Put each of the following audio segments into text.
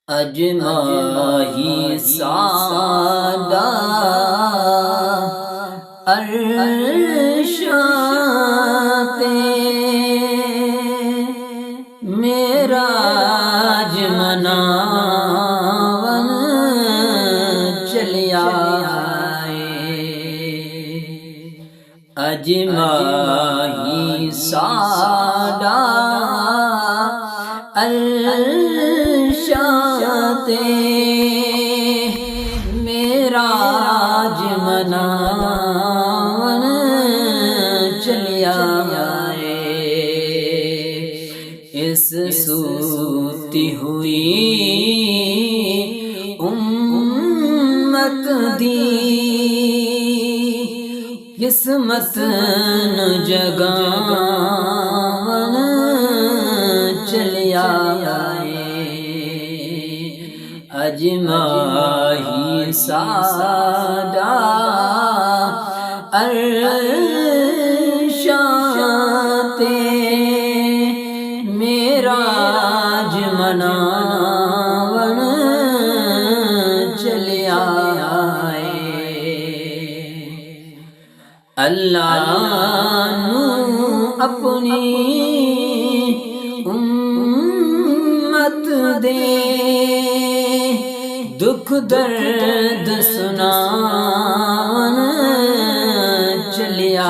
اجماہی سادہ عرشاں تے معراج مناون چلیا اجماہی سادہ عرشاں تے معراج مناون چلیا اس سوتی ہوئی امت دی قسمت نو جگاون چلیا اجماہی سادہ عرشاں تے معراج مناون چلیا اللہ نو اپنی امت دے دکھ درد سناون چلیا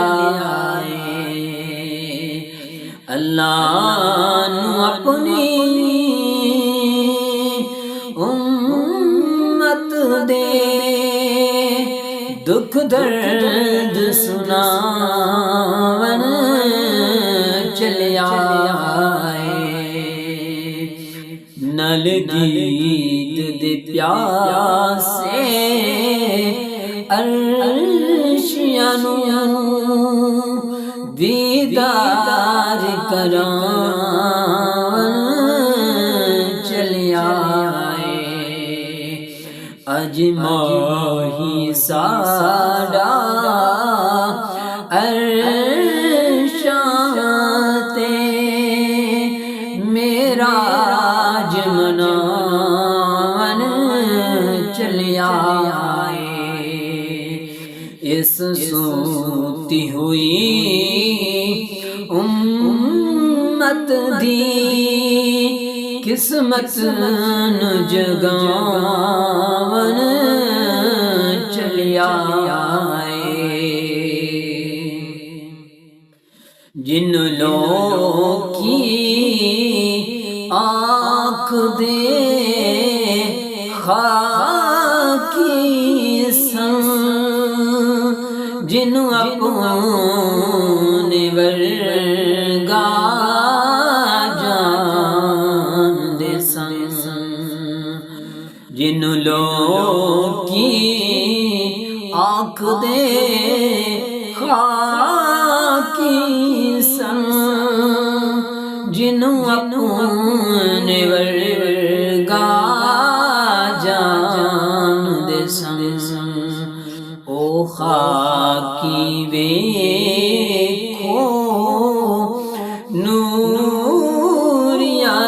اللہ نو اپنی امت دے دکھ درد سناون چلیا نل گیت دے پیاسے عرشیاں نو دیدار کراون چلیا اجماہی سادہ عرشاں تے معراج مناون چلیا اس سوتی ہوئی امت دی قسمت نو جگاون چلیا جن لوگ کی آنکھ دے خاکی سن جن اپنے ورگا جان دے سن جن لوگ کی آنکھ دے خاکی سن جن اپنے ورگا جان دے سن او خاکی ویکھو نوریاں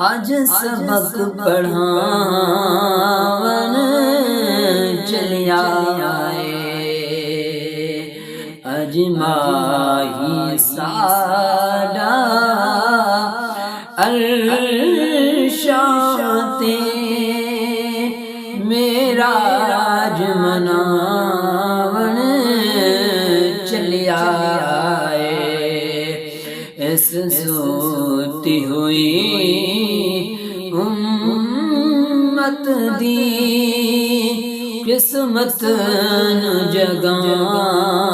اج سبق پڑھاون چلیا اجماہی سادہ عرشاں تے معراج مناون چلیا اس سوتی ہوئی امت دی قسمت نو جگاون